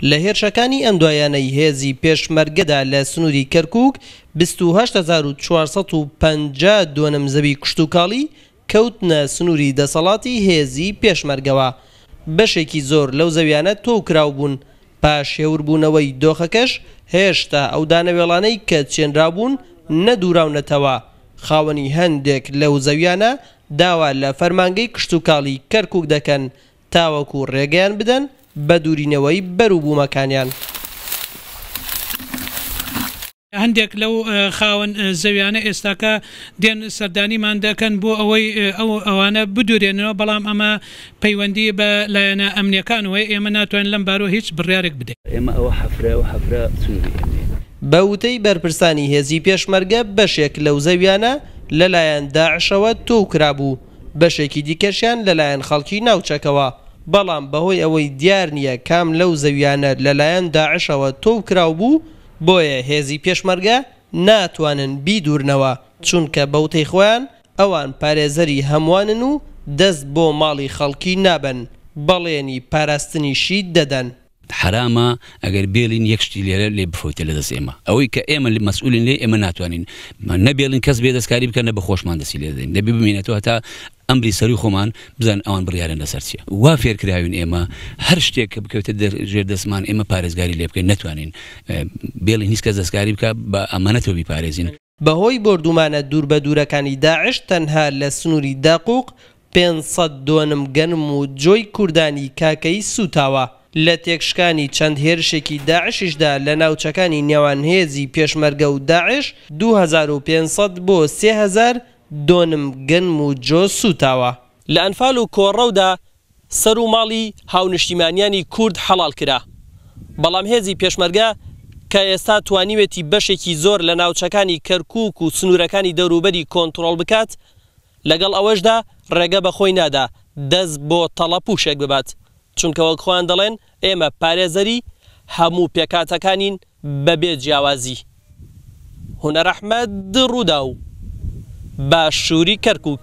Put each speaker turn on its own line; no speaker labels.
لە هێرشەکانی ئەم دوایانەی هێزی پێشمەرگەدا لە سنووری کەرکووک 28,450 دۆنم زەوی کشتوکاڵی کەوتنە سنووری دەسەڵاتی هێزی پێشمەرگەوە. بەشێکی زۆر لەو زەویانە تۆکراو بوون. پاش هێوربوونەوەی دۆخەکەش هێشتا ئەو دانەوێڵانەی کە چێنرابوون نەدووراونەتەوە. خاوەنی هەندێک لەو زەویانە داوا لە فەرمانگەی کشتوکاڵی کەرکووک دەکەن تاوەکو ڕێگەیان بدەن بە دوورینەوەی بەرووبوومەکانیان.
هەندێک لەو خاوەن زەویانە ئێستاکە دێن سەردانیمان دەکەن بۆ ئەوەی ئەوانە بدورێنەوە، بەڵام ئەمە پەیوەندی بە لایەنە ئەمنیەکانەوەی ئێمە ناتوانین لەم بارۆ هیچ بڕیارێک بدەین.
ئێمە ئەوە حەفرە سنووری
بە وتەی بەرپرسانی هێزی پێشمەرگە بەشێک لەو زەویانە لەلایەن داعشەوە تۆکرابوو، بەشێکی دیکەشیان لەلایەن خەڵکی ناوچەکەوە، بەڵام بەهۆی ئەوەی دیار نییە کام لەو زەویانە لەلایەن داعشەوە تۆکراو بوو، بۆیە هێزی پێشمەرگە ناتوانن بیدورنەوە، چونکە بەوتەی خۆیان ئەوان پارێزەری هەموانن و دەست بۆ ماڵی خەڵکی نابن، بەڵێنی پاراستنیشی دەدەن.
حرامە ئەگەر بێڵین یەکشتی لێرە لێ بفۆتە لە دەست ئێمە، ئەوەی کە ئێمە مەسئولین لێ ئێمە ناتوانین نەبێڵین کەس بێ دەستکاری بکەن نە بە خۆشمان دەستی لێ دەدەین، دەبێ ببینێتەوە تا ئەمری سەری خۆمان بزان ئەوان بڕیارن لەسەر چیە. وا فێرکراوین ئێمە هەر شتێک کە بکەوتە ژێر دەستمان ئێمە پارێزگاری لێ بکەین، نەتوانین بێڵین هیچ کەس دەستکاری بکە بە ئەمانەتەوە بیپارێزین.
بەهۆی بردومانە دوور بە دوورەکانی داعش تەنها لە سنووری داقوق 500 دۆنم گەنم و جۆی کوردانی کاکەی سوتاوە. لە تێکشکانی چەند هێرشێکی داعشیشدا لە ناوچەکانی نێوان هێزی پێشمەرگە و داعش 2500 بۆ 3000 دۆنم گەنم و جۆ سوتاوە. لە ئەنفال و کۆڕەودا سەر و ماڵی هاونیشتیمانیانی کورد حەڵال کرا، بەڵام هێزی پێشمەرگە کە ئێستا توانیوێتی بەشێکی زۆر لە ناوچەکانی کەرکووک و سنوورەکانی دەوروبەری کۆنتڕۆڵ بکات، لەگەڵ ئەوەشدا ڕێگە بەخۆی نادا دەست بۆ تەڵەپوشێک ببات، چونکە وەک خۆیان دەڵێن ئێمە پارێزەری هەموو پێکاتەکانین بەبێ جیاوازی. هونەر ئەحمەد ڕوودا و باشووری کەرکووک.